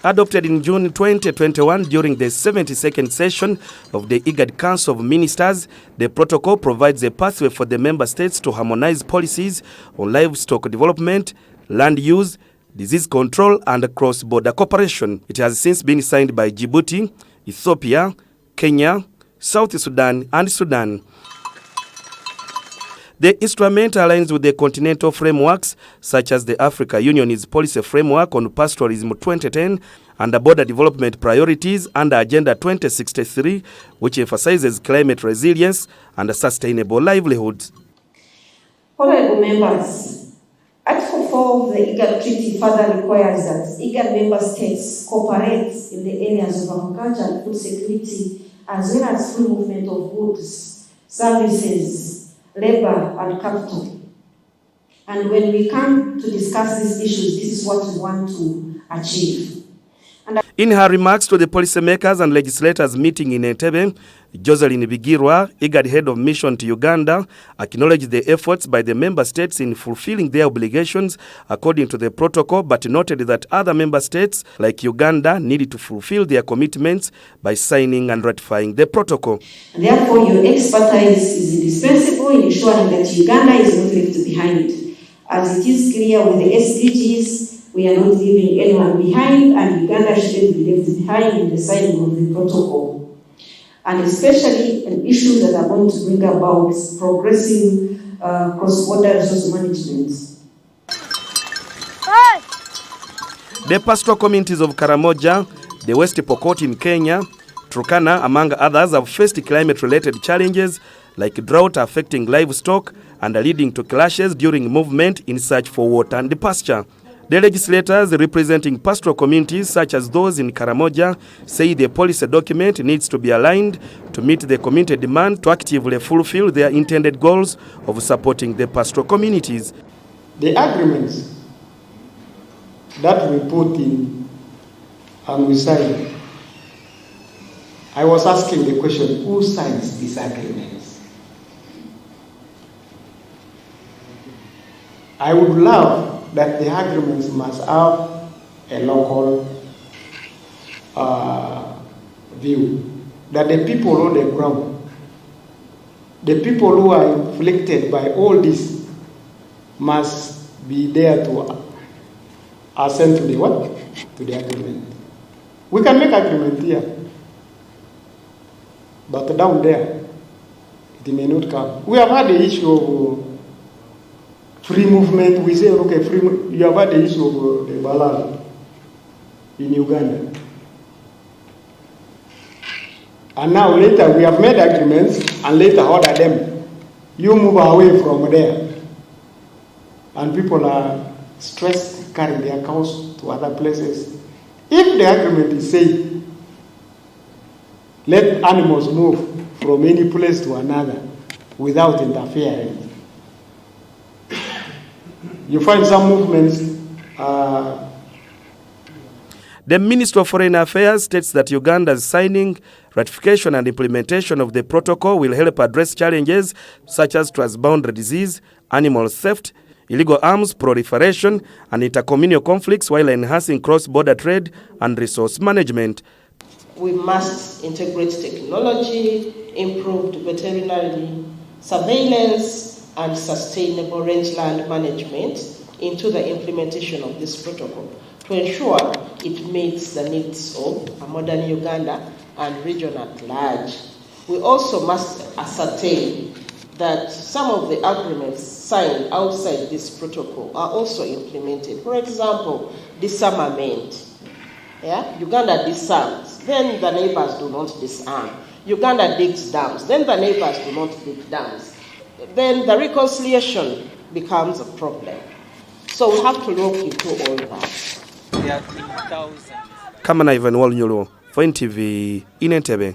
Adopted in June 2021 during the 72nd session of the IGAD Council of Ministers, the protocol provides a pathway for the member states to harmonize policies on livestock development, land use, disease control, and cross-border cooperation. It has since been signed by Djibouti, Ethiopia, Kenya, South Sudan, and Sudan. The instrument aligns with the continental frameworks such as the Africa Union's policy framework on pastoralism 2010 and the border development priorities under Agenda 2063, which emphasizes climate resilience and sustainable livelihoods. Honorable members, Article 4 of the IGAD Treaty further requires that IGAD member states cooperate in the areas of agriculture and food security, as well as free movement of goods, services, labor, and capital. And when we come to discuss these issues, this is what we want to achieve. In her remarks to the policymakers and legislators meeting in Entebbe, Jocelyn Bigirwa, IGAD head of mission to Uganda, acknowledged the efforts by the member states in fulfilling their obligations according to the protocol, but noted that other member states, like Uganda, needed to fulfill their commitments by signing and ratifying the protocol. And therefore, your expertise is indispensable in ensuring that Uganda is not left behind. As it is clear with the SDGs, we are not leaving anyone behind, and Uganda shouldn't be left behind in the signing of the protocol. And especially an issue that I want to bring about progressive cross-border resource management. The pastoral communities of Karamoja, the West Pokot in Kenya, Turkana, among others, have faced climate-related challenges like drought affecting livestock and leading to clashes during movement in search for water and pasture. The legislators representing pastoral communities such as those in Karamoja say the policy document needs to be aligned to meet the community demand to actively fulfill their intended goals of supporting the pastoral communities. The agreements that we put in and we signed, I was asking the question, who signs these agreements? I would love that the agreements must have a local view, that the people on the ground, the people who are inflicted by all this, must be there to assent to the what? To the agreement. We can make agreement here, but down there, it may not come. We have had the issue of free movement. We say, okay, you have had the issue of the Balal in Uganda. And now later we have made agreements and later order them. You move away from there. And people are stressed carrying their cows to other places. If the agreement is saying, let animals move from any place to another without interfering, you find some movements. The Minister of Foreign Affairs states that Uganda's signing, ratification and implementation of the protocol will help address challenges such as transboundary disease, animal theft, illegal arms proliferation, and intercommunal conflicts while enhancing cross-border trade and resource management. We must integrate technology, improved veterinary surveillance, and sustainable rangeland management into the implementation of this protocol to ensure it meets the needs of a modern Uganda and region at large. We also must ascertain that some of the agreements signed outside this protocol are also implemented. For example, disarmament. Yeah? Uganda disarms, then the neighbors do not disarm. Uganda digs dams, then the neighbors do not dig dams. Then the reconciliation becomes a problem. So we have to look into all that. Kamana Ivan Walnyolo for NTV in Entebbe.